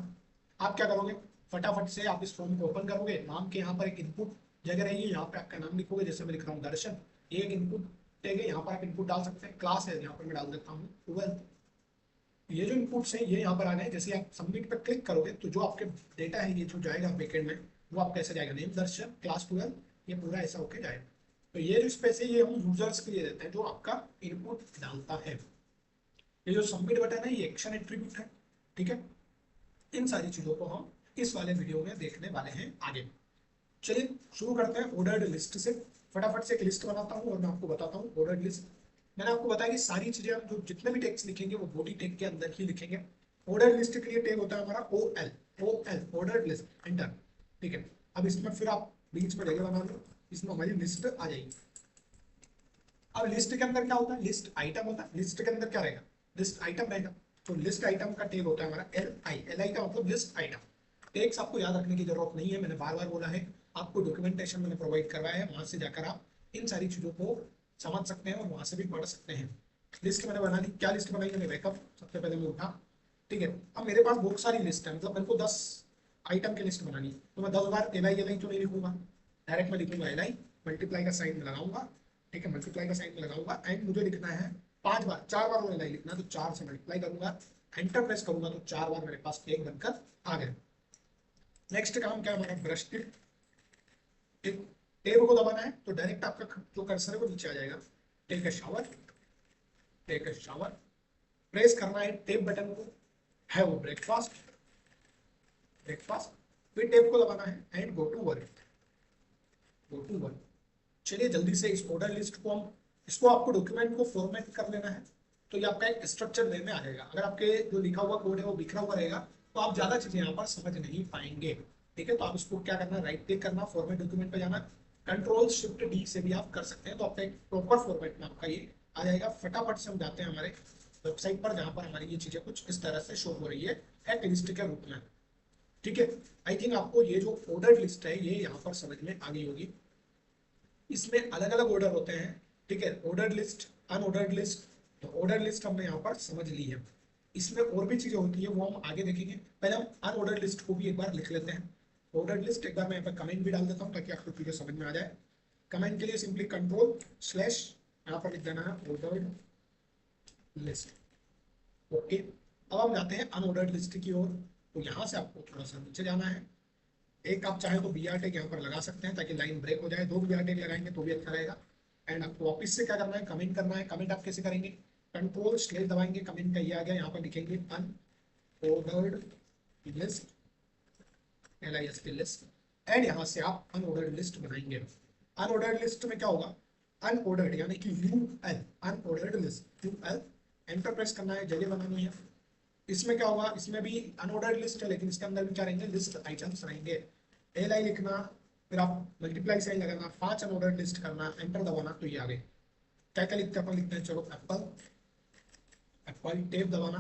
आप क्या करोगे, फटाफट से आप इस फॉर्म को ओपन करोगे, नाम के यहाँ पर एक इनपुट जगह रहेगी, यहाँ पे आपका नाम लिखोगे, जैसे मैं लिख रहा हूँ दर्शन। ये एक इनपुट टैग है, यहाँ पर आप इनपुट डाल सकते हैं। क्लास है, यहाँ पर मैं डाल देता हूँ 12। ये जो इनपुट्स हैं ये यहाँ पर आ गए। जैसे आप सबमिट पर क्लिक करोगे तो जो आपके डेटा है ये जो जाएगा बैकएंड में, वो आपका ऐसे जाएगा, नेम दर्शन, क्लास 12, ये पूरा ऐसा होके जाएगा। तो ये जो स्पेस है ये हम यूजर्स के लिए देते हैं जो आपका इनपुट डालता है। ये जो सबमिट बटन है ये एक्शन एट्रीब्यूट है। ठीक है, इन सारी चीजों को हम इस वाले वीडियो में देखने वाले हैं आगे। चलिए शुरू करते हैं ऑर्डर्ड लिस्ट से। फटाफट से एक लिस्ट बनाता हूँ और मैं आपको बताता हूँ ऑर्डर्ड लिस्ट। मैंने आपको बताया कि सारी चीजें हम जो जितने भी टेक्स्ट लिखेंगे वो बॉडी टैग के अंदर ही लिखेंगे। ऑर्डर्ड लिस्ट के लिए टैग होता है हमारा O L ordered list, enter. ठीक है, अब इसमें फिर आप बीच में जगह बना लो, इसमें हमारी लिस्ट आ जाएगी। अब लिस्ट के अंदर क्या होता है, लिस्ट आइटम होता है। लिस्ट के अंदर क्या रहेगा, लिस्ट आइटम रहेगा। तो लिस्ट आइटम का टैग होता है हमारा एल आई का मतलब लिस्ट आइटम। टैग्स आपको याद रखने की जरूरत नहीं है, मैंने बार बार बोला है। आपको डॉक्यूमेंटेशन मैंने प्रोवाइड करवाया है, वहां से जाकर आप इन सारी चीजों को समझ सकते हैं और वहां से भी पढ़ सकते हैं। लिस्ट मैंने बना ली। क्या लिस्ट बनाई मैंने, बैकअप। सबसे पहले मैं उठा, ठीक है। अब मेरे पास बहुत सारी लिस्ट है, मतलब मेरे को 10 आइटम की लिस्ट बनानी है, तो मैं 10 बार एल आई तो नहीं लिखूंगा, डायरेक्ट मैं लिखूंगा एल आई, मल्टीप्लाई का साइन में लगाऊंगा। ठीक है, मल्टीप्लाई का साइन में लगाऊंगा एंड मुझे लिखना है 5 बार, 4 बार मुझे एल आई लिखना है, तो 4 से मल्टीप्लाई करूंगा, एंटर प्रेस करूंगा तो 4 बार मेरे पास एक बनकर आ गया। नेक्स्ट काम क्या है हमारा, ब्रश टिप। टिप टेब को दबाना है तो डायरेक्ट आपका जो कर्सर है वो नीचे आ जाएगा। Take a shower, take a shower. Press करना है टेप बटन को, है वो ब्रेकफास्ट, ब्रेकफास्ट। फिर टेप को दबाना है and go to work, go to work. चलिए जल्दी से इस ऑर्डर लिस्ट को हम, इसको आपको डॉक्यूमेंट को फॉर्मेट कर लेना है, तो ये आपका एक स्ट्रक्चर वे में आ जाएगा। अगर आपके जो लिखा हुआ कोड है वो बिखरा हुआ रहेगा तो आप ज्यादा चीजें यहाँ पर समझ नहीं पाएंगे। ठीक है, तो आप इसको क्या करना, राइट क्लिक करना, फॉर्मेट डॉक्यूमेंट पे जाना, कंट्रोल शिफ्ट डी से भी आप कर सकते हैं, तो आपका एक प्रॉपर फॉर्मेट में आपका ये आ जाएगा। फटाफट से हम जाते हैं हमारे वेबसाइट पर, जहाँ पर हमारी ये चीजें कुछ इस तरह से शो हो रही है एक लिस्ट के रूप में। ठीक है, आई थिंक आपको ये जो ऑर्डर लिस्ट है ये यहाँ पर समझ में आ गई होगी। इसमें अलग अलग ऑर्डर होते हैं। ठीक है, ऑर्डर लिस्ट, अनऑर्डर्ड लिस्ट। तो ऑर्डर लिस्ट हमने यहाँ पर समझ ली है। इसमें और भी चीजें होती है वो हम आगे देखेंगे, पहले हम अनऑर्डर्ड लिस्ट को भी एक बार लिख लेते हैं। ऑर्डर्ड लिस्ट एक बार मैं यहाँ पर कमेंट भी डाल देता हूँ ताकि आपको चीजें समझ में आ जाए। कमेंट के लिए सिंपली कंट्रोल स्लैश यहाँ पर लिख देना है ऑर्डर्ड लिस्ट। ओके, अब हम जाते हैं अनऑर्डर्ड लिस्ट की ओर। तो यहाँ से आपको थोड़ा सा नीचे जाना है। एक आप चाहे तो बी आर टेक यहाँ पर लगा सकते हैं ताकि लाइन ब्रेक हो जाए, 2 बी आर टेक लगाएंगे तो भी अच्छा रहेगा। एंड आपको वापस से क्या करना है, कमेंट करना है। कमेंट आप कैसे करेंगे, कंट्रोल स्लैश दबाएंगे, कमेंट का ये आ गया, यहाँ पर लिखेंगे unordered list, LIST list, and यहाँ से आप अनऑर्डर्ड लिस्ट बनाएंगे। अनऑर्डर्ड लिस्ट में क्या होगा, अनऑर्डर्ड यानी कि UL, unordered list UL, enter press करना है, जगह बनानी है। इसमें क्या होगा, इसमें भी अनऑर्डर्ड लिस्ट है लेकिन इसके अंदर भी क्या रहेंगे, लिस्ट आइटम्स रहेंगे। एल आई लिखना, फिर आप मल्टीप्लाई साइन लगाना, 5 अनऑर्डर्ड लिस्ट करना, एंटर दबाना, तो ये आ गए। क्या क्या लिखते हैं अपन, लिखते हैं चलो एप्पल, एप्पल टेप दबाना,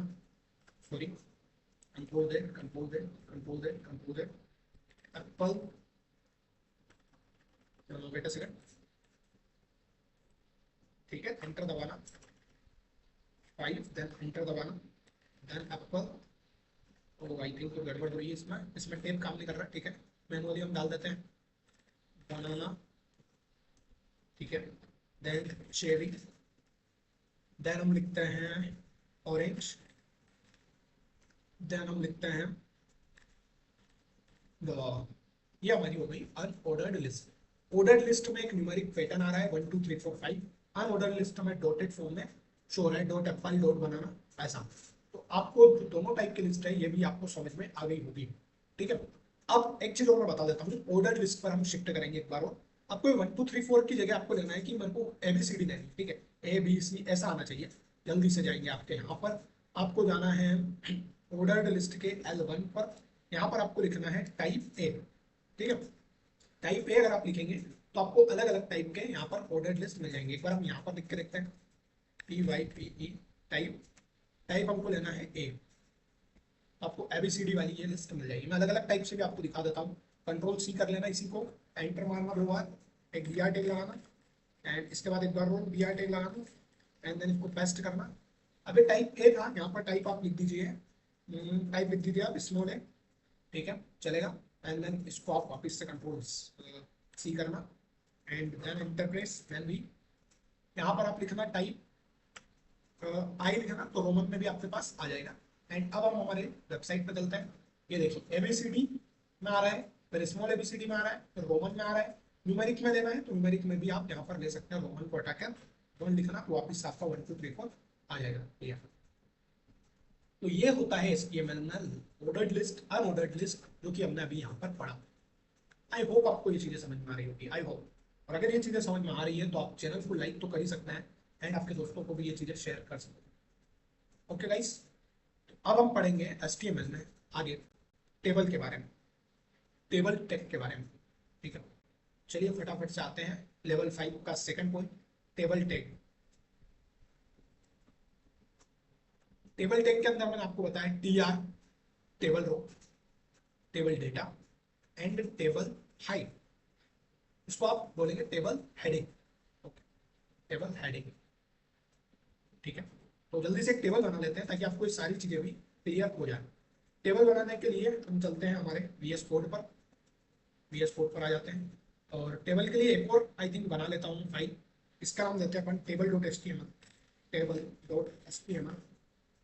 sorry control Z, control Z, control Z, control Z, Apple, चलो वेट अ सेकंड। ठीक है, एंटर दबाना 5, देन एंटर दबाना, देन एप्पल। तो आई थिंक तो गड़बड़ हो रही है इसमें, इसमें टेप काम नहीं कर रहा। ठीक है, मैनुअली हम डाल देते हैं बनाना। ठीक है, देन चेरी, देन हम लिखते हैं ऑरेंज, देन हम लिखते हैं ये हमारी हो गई अनऑर्डर्ड लिस्ट। ऑर्डर्ड लिस्ट में एक न्यूमेरिक पैटर्न आ रहा है 1 2 3 4 5। अनऑर्डर्ड लिस्ट में डॉटेड फॉर्म में शो हो रहा है, डॉट एप्पल डॉट बनाना ऐसा। तो आपको जो दोनों टाइप की लिस्ट है ये भी आपको समझ में आ गई होगी। ठीक है, अब एक चीज और मैं बता देता हूँ, ऑर्डर्ड लिस्ट पर हम शिफ्ट करेंगे एक बार और। आपको 1 2 3 4 की जगह आपको लेना है कि मेरे को ABCD लेनी है। ठीक है, ABC ऐसा आना चाहिए। जल्दी से जाएंगे आपके यहाँ पर, आपको जाना है ऑर्डर्ड लिस्ट के L1 पर। यहाँ पर आपको लिखना है टाइप A। ठीक है, टाइप A अगर आप लिखेंगे तो आपको अलग अलग टाइप के यहाँ पर ऑर्डर्ड लिस्ट मिल जाएंगे। एक बार हम यहाँ पर लिख के देखते हैं TYPE टाइप, टाइप हमको लेना है A। आपको ABCD वाली ये लिस्ट मिल जाएगी। मैं अलग अलग टाइप से भी आपको दिखा देता हूँ। कंट्रोल C कर लेना, इसी को एंटर मारना 2 बार, एक BR टैग लगाना, एंड इसके बाद एक बार और BR टैग लगाना, एंड देन इसको पेस्ट करना। अभी टाइप A था, यहाँ पर टाइप आप लिख दीजिए, टाइप लिख दीजिए आप स्मॉल है। ठीक है, चलेगा। एंड देन इसको आप वापस से कंट्रोल C करना, and then enter press, then भी यहाँ पर आप लिखना टाइप आई लिखना, तो रोमन में भी आपके पास आ जाएगा। एंड अब हम हमारे वेबसाइट पे चलते हैं। ये देखिए ABCD में आ रहा है, फिर स्मॉल ABCD में आ रहा है, फिर रोमन में आ रहा है। न्यूमेरिक में लेना है तो न्यूमेरिक में भी आप यहाँ पर ले सकते हैं, रोमन को हटाकर 1 लिखना, तो वापिस आपका 1 2 3 4 आ जाएगा। तो ये होता है HTML में ऑर्डर्ड लिस्ट, अनऑर्डर्ड लिस्ट, जो कि हमने अभी यहाँ पर पढ़ा। आई होप आपको ये चीजें समझ में आ रही होगी, आई होप। और अगर ये चीजें समझ में आ रही है तो आप चैनल को लाइक तो कर ही सकते हैं एंड आपके दोस्तों को भी ये चीजें शेयर कर सकते हैं। ओके गाइस, अब हम पढ़ेंगे HTML में आगे टेबल के बारे में, टेबल टैग के बारे में। ठीक है, चलिए फटाफट से आते हैं लेवल 5 का second point, table tag. Table tag के अंदर मैंने आपको बताया TR, table row, table data and table height. इसको आप बोलेंगे table heading. Okay, table heading. ठीक है, तो जल्दी से एक टेबल बना लेते हैं ताकि आपको ये सारी चीजें भी क्लियर हो जाए। टेबल बनाने के लिए हम चलते हैं हमारे VS कोड पर, VS कोड पर आ जाते हैं और टेबल के लिए एक और आई थिंक बना लेता हूँ फाइल। इसका नाम देते हैं अपन table dot H T M L, table dot H T M L.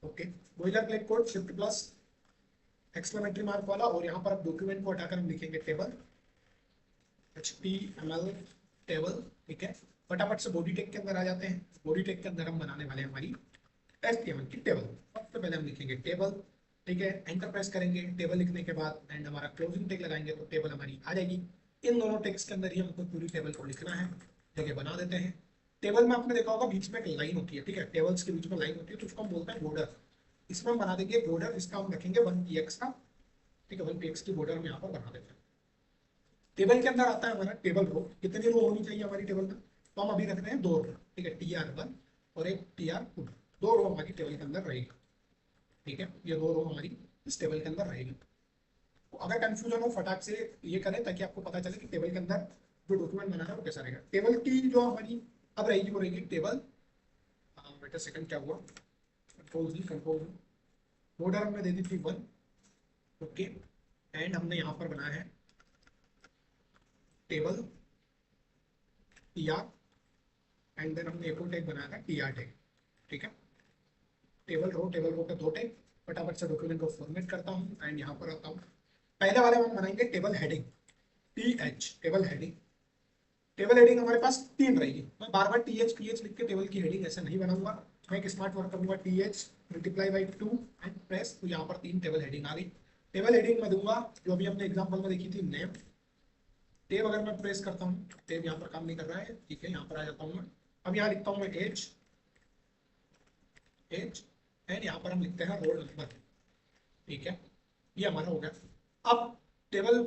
Okay, boilerplate code shift plus exclamatory mark वाला, और यहाँ पर आप डॉक्यूमेंट को हटाकर हम लिखेंगे टेबल HTML टेबल। ठीक है, फटाफट से बॉडी टैग के अंदर आ जाते हैं। बॉडी टैग के अंदर हम बनाने वाले हैं हमारी HTML की टेबल। सबसे पहले हम लिखेंगे टेबल। ठीक है, एंटर प्रेस करेंगे टेबल लिखने के बाद एंड हमारा क्लोजिंग टैग लगाएंगे तो टेबल हमारी आ जाएगी। इन दोनों टैग्स के अंदर ही हमको पूरी टेबल को लिखना है। जगह बना देते हैं। टेबल में आपने देखा होगा बीच में एक लाइन होती है। ठीक है, टेबल्स के बीच में लाइन होती है तो उसको हम बोलते हैं बॉर्डर। इसमें हम बना देंगे बॉर्डर, इसका हम रखेंगे 1px का। ठीक है, 1px की बॉर्डर हम यहाँ पर बना देते हैं। टेबल के अंदर आता है हमारा टेबल रो। कितनी रो होनी चाहिए हमारी टेबल में, तो हम अभी रख रहे हैं 2 रो। ठीक है, TR1 और एक TR2, 2 रो हमारी टेबल के अंदर रहेगी। ठीक है, ये 2 रो हमारी इस टेबल के अंदर रहेगी। तो अगर कंफ्यूजन हो फटाक से ये करें ताकि आपको पता चले कि टेबल के अंदर जो डॉक्यूमेंट बनाना है वो कैसा रहेगा। टेबल की जो हमारी अब रहेगी वो रहेगी टेबल, बेटा सेकंड क्या हुआ, कंट्रोल बॉर्डर हमने दे दी थी 1। ओके, एंड हमने यहाँ पर बनाया है टेबल TR एंड देन हमने एक और टैग बनाया था TR टैग। ठीक है, टेबल रो के 2 टैग। फटाफट से डॉक्यूमेंट को फॉर्मेट करता हूँ एंड यहाँ पर आता हूँ। पहले वाले में हम बनाएंगे table heading, TH, table heading. Table heading हमारे पास 3 रहेगी। मैं बार बार TH PH लिख के टेबल की हेडिंग ऐसे नहीं बनाऊंगा। मैं एक स्मार्ट वर्क करूंगा, TH multiply by 2 and press, तो यहाँ पर 3 टेबल हेडिंग आ गई। टेबल हेडिंग में दूंगा जो अभी हमने एग्जाम्पल में देखी थी नेम। टेब अगर मैं प्रेस करता हूँ, टेब यहाँ पर काम नहीं कर रहा है। ठीक है, यहाँ पर आ जाता हूँ मैं। अब यहाँ लिखता हूँ मैं एज एंड यहाँ पर हम लिखते हैं रोल नंबर। ठीक है, ये हमारा हो गया। अब टेबल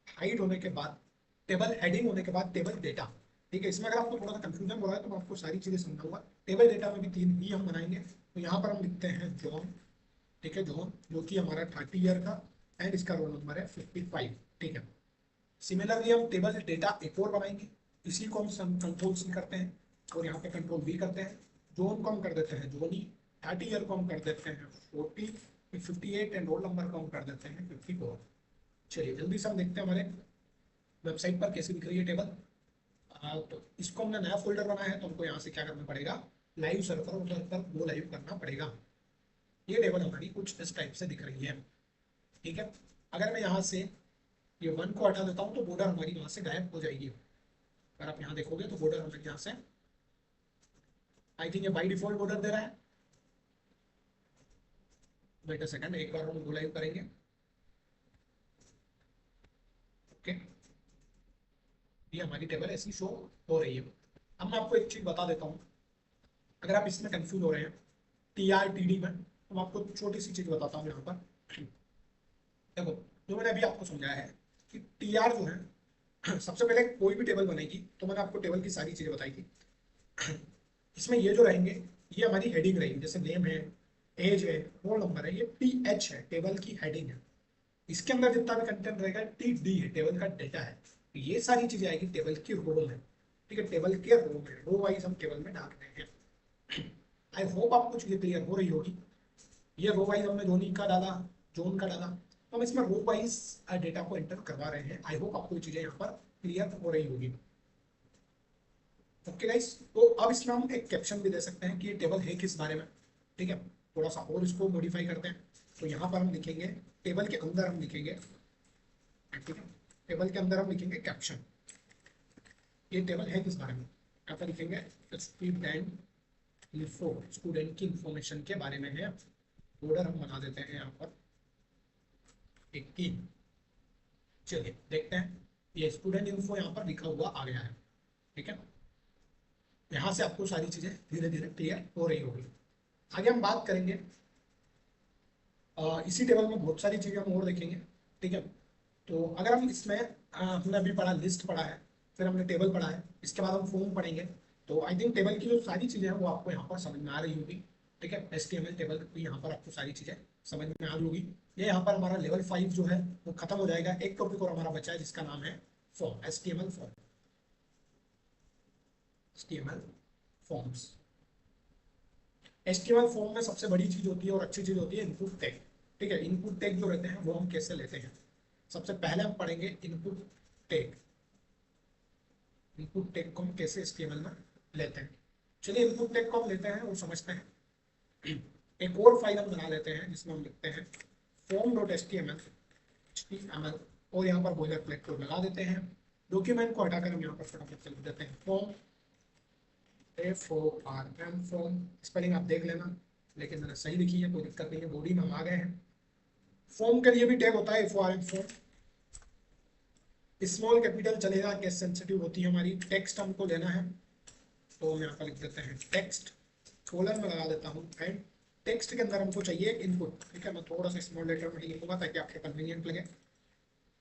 हाइट होने के बाद, टेबल हेडिंग होने के बाद टेबल डेटा। ठीक है, इसमें अगर आपको थोड़ा सा कंफ्यूजन हो रहा है तो मैं आपको सारी चीजें समझाऊंगा। टेबल डेटा में भी 3 ही हम बनाएंगे। तो यहाँ पर हम लिखते हैं जॉन। ठीक है, जॉन जो कि हमारा 30 ईयर का एंड इसका रोल नंबर है 55। ठीक है, सिमिलरली हम टेबल डेटा एक और बनाएंगे। इसी को हम कंट्रोल C करते हैं और यहाँ पे कंट्रोल V करते हैं। जोन को हम कर देते हैं जोनी, 30 ईयर को हम कर देते हैं 40, 58 एंड रोल नंबर को हम कर देते हैं 54। चलिए जल्दी से हम देखते हैं हमारे वेबसाइट पर कैसे दिख रही है टेबल। तो इसको हमने नया फोल्डर बनाया है तो हमको यहाँ से क्या करना पड़ेगा, लाइव सर्वर उधर पर वो लाइव करना पड़ेगा। ये टेबल हमारी कुछ इस टाइप से दिख रही है। ठीक है, अगर मैं यहाँ से ये 1 को हटा देता हूँ तो बॉर्डर हमारी वहां से गायब हो जाएगी। अगर आप यहाँ देखोगे तो बॉर्डर हमारे यहाँ से, आई थिंक ये बाई डिफॉल्ट बॉर्डर दे रहा है। वेट अ सेकंड, एक बार हम लाइव करेंगे। ओके, ये हमारी टेबल ऐसी शो हो रही है। अब मैं आपको एक चीज बता देता हूँ, अगर आप इसमें कंफ्यूज हो रहे हैं TR TD में, तो मैं आपको छोटी सी चीज बताता हूँ यहाँ पर। देखो, जो मैंने अभी आपको समझाया है कि TR जो है सबसे पहले कोई भी टेबल बनेगी तो मैंने आपको टेबल की सारी चीजें बताई थी। इसमें ये जो रहेंगे ये हमारी हेडिंग रहेगी, जैसे नेम है, एज है, रोल नंबर है, ये TH है, टेबल की हेडिंग है। इसके अंदर जितना भी कंटेंट रहेगा TD है, टेबल का डेटा है। तो ये सारी चीजें आएगी टेबल की रो में। ठीक है, टेबल के रो में, रो वाइज हम टेबल में डाल रहे हैं। आई होप आपको चीजें क्लियर हो रही होगी। ये रो वाइज हमने जोनी का डाला, जोन का डाला, तो हम इसमें रो वाइज डेटा को एंटर करवा रहे हैं। आई होप आपको ये चीजें यहाँ पर क्लियर हो रही होगी। ओके गाइस, तो अब इसमें हम एक कैप्शन भी दे सकते हैं कि ये टेबल है किस बारे में। ठीक है, थोड़ा सा और इसको मॉडिफाई करते हैं। तो यहाँ पर हम लिखेंगे, टेबल के अंदर हम लिखेंगे, ठीक है, टेबल के अंदर हम लिखेंगे कैप्शन। ये टेबल है किस बारे में, यहाँ पर लिखेंगे स्टूडेंट इन्फो, स्टूडेंट की इंफॉर्मेशन के बारे में है। बॉर्डर हम बना देते हैं यहाँ पर 18। चलिए देखते हैं, ये स्टूडेंट इन्फो यहाँ पर लिखा हुआ आ गया है। ठीक है, यहाँ से आपको सारी चीजें धीरे धीरे क्लियर हो रही होगी। आगे हम बात करेंगे, इसी टेबल में बहुत सारी चीजें हम और देखेंगे। ठीक है, तो अगर हम इसमें हमने अभी पढ़ा, लिस्ट पढ़ा है, फिर हमने टेबल पढ़ा है, इसके बाद हम फॉर्म पढ़ेंगे। तो आई थिंक टेबल की जो सारी चीजें हैं वो आपको यहाँ पर समझ में आ रही होगी। ठीक है, HTML टेबल की यहाँ पर आपको सारी चीजें समझ में आ रही होगी। ये यहाँ पर हमारा लेवल 5 जो है वो खत्म हो जाएगा। एक टॉपिक और हमारा बचा है जिसका नाम है form, HTML form, HTML forms. HTML form में सबसे बड़ी चीज होती है और अच्छी चीज होती है इनपुट टैग। ठीक है, इनपुट टैग जो रहते हैं वो हम कैसे लेते हैं, सबसे पहले हम पढ़ेंगे इनपुट टैग। इनपुट टैग को हम कैसे HTML में लेते हैं। चलिए इनपुट टैग को हम लेते हैं और समझते हैं। एक और फाइल हम बना लेते हैं जिसमें हम लिखते हैं form.html और यहाँ पर बॉयलर प्लेट कोड लगा देते हैं। डॉक्यूमेंट को हटाकर हम यहाँ पर फटाफट से लिख देते हैं फॉर्म, FORM, फॉर्म। स्पेलिंग आप देख लेना, लेकिन मैंने सही लिखी है, कोई दिक्कत नहीं है, बॉडी में हम आ गए हैं। फॉर्म के लिए भी टैग होता है FORM, फॉर्म। स्मॉल कैपिटल चलेगा, केस सेंसिटिव होती है हमारी। टेक्स्ट हमको लेना है, तो हम यहाँ पर लिख देते हैं टेक्स्ट, कोलन में लगा देता हूँ एंड टेक्स्ट के अंदर हमको चाहिए इनपुट। ठीक है, मैं थोड़ा सा स्मॉल लेटर में लिखूंगा ताकि आपको कन्वीनियंट लगे।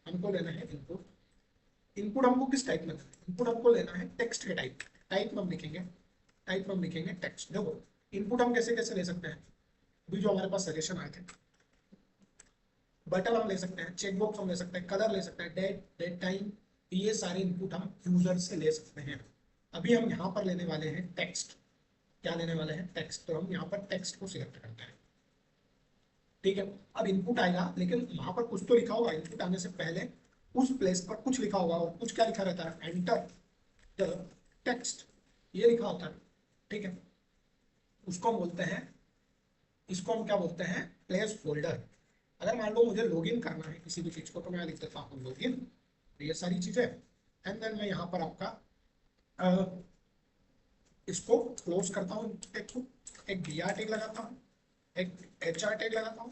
हमको लेना है इनपुट। इनपुट हमको किस टाइप में, इनपुट हमको लेना है टेक्स्ट के टाइप। टाइप में हम लिखेंगे, टाइप में हम लिखेंगे टेक्स्ट। देखो इनपुट हम कैसे कैसे ले सकते हैं, अभी जो हमारे पास सजेशन आए थे, बटन हम ले सकते हैं, चेकबॉक्स हम ले सकते हैं, कलर ले सकते हैं, डेट, डेट टाइम, ये सारे इनपुट हम यूजर से ले सकते हैं। अभी हम यहाँ पर लेने वाले हैं टेक्स्ट। क्या लेने वाले हैं, टेक्स्ट। तो हम यहाँ पर टेक्स्ट को सिलेक्ट करते हैं। ठीक है, अब इनपुट आएगा, लेकिन वहां पर कुछ तो लिखा होगा। इनपुट आने से पहले उस प्लेस पर कुछ लिखा होगा, और कुछ क्या लिखा रहता है, एंटर द टेक्स्ट, ये लिखा होता है। ठीक है, उसको हम बोलते हैं, इसको हम क्या बोलते हैं, प्लेस होल्डर। अगर मान लो मुझे लॉगिन करना है किसी भी चीज को, तो मैं लिख देता हूँ लॉगिन, ये सारी चीजें, एंड देन मैं यहाँ पर आपका इसको क्लोज करता हूँ, एक BR टैग लगाता हूँ, एक HR टैग लगाता हूँ।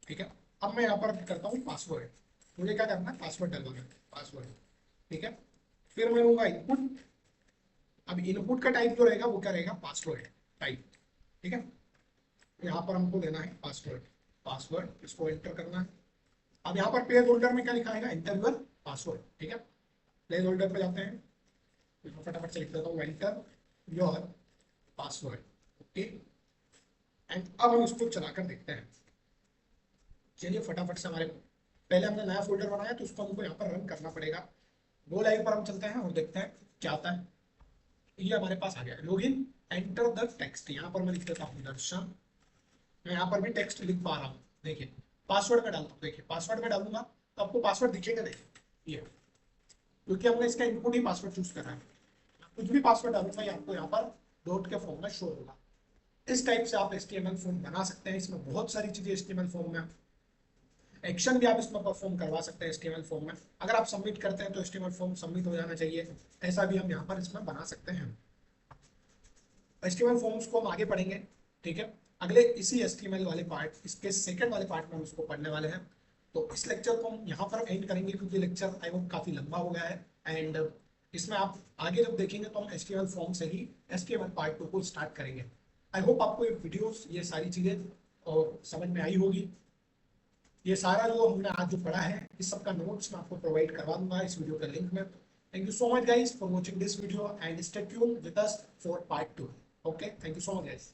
ठीक है, अब मैं यहाँ पर करता हूँ पासवर्ड। मुझे क्या करना है, पासवर्ड डलवाना है, पासवर्ड। ठीक है, फिर मैं लूंगा इनपुट। अब इनपुट का टाइप जो रहेगा वो क्या रहेगा, पासवर्ड टाइप। ठीक है, यहाँ पर हमको लेना है पासवर्ड, पासवर्ड, इसको एंटर करना है। अब यहाँ पर प्लेस होल्डर में क्या लिखा है, एंटर योर पासवर्ड। ठीक है, प्लेस होल्डर पे जाते हैं, फटाफट से लिख देता हूँ enter your password. Okay, and अब हम इसको चलाकर देखते हैं। चलिए फटाफट से, हमारे पहले हमने नया फोल्डर बनाया तो उसको हमको यहाँ पर रन करना पड़ेगा। गो लाइव पर हम चलते हैं और देखते हैं क्या आता है। ये हमारे पास आ गया लॉगिन, एंटर द टेक्स्ट। यहाँ पर मैं लिख देता हूँ दर्शन। मैं यहाँ पर भी टेक्स्ट लिख पा रहा हूँ। देखिए पासवर्ड में डालता हूँ, देखिए पासवर्ड में डालूंगा तो आपको पासवर्ड दिखेगा, देखिए ये, क्योंकि हमने इसका इनपुट ही पासवर्ड चूज करा है। कुछ भी पासवर्ड डालूंगा ये आपको यहाँ पर डॉट के फॉर्म में शो होगा। इस टाइप से आप HTML फॉर्म बना सकते हैं। इसमें बहुत सारी चीजें HTML फॉर्म में, एक्शन भी आप इसमें परफॉर्म करवा सकते हैं HTML फॉर्म में। अगर आप सबमिट करते हैं तो HTML फॉर्म सबमिट हो जाना चाहिए, ऐसा भी हम यहाँ पर इसमें बना सकते हैं। HTML फॉर्म्स को हम आगे पढ़ेंगे। ठीक है, अगले इसी HTML वाले पार्ट, इसके सेकंड वाले पार्ट में हम इसको पढ़ने वाले हैं। तो इस लेक्चर को हम यहाँ पर एंड करेंगे, क्योंकि लेक्चर आई होप काफी लंबा हो गया है। एंड इसमें आप आगे जब देखेंगे तो हम HTML फॉर्म से ही HTML पार्ट 2 को स्टार्ट करेंगे। आई होप आपको ये वीडियोस, ये सारी चीजें और समझ में आई होगी। ये सारा जो हमने आज जो पढ़ा है, इस सब का नोट्स मैं आपको प्रोवाइड करवा दूंगा इस वीडियो के लिंक में। Thank you so much guys for watching this video and stay tuned with us for part 2। Okay, thank you so much guys.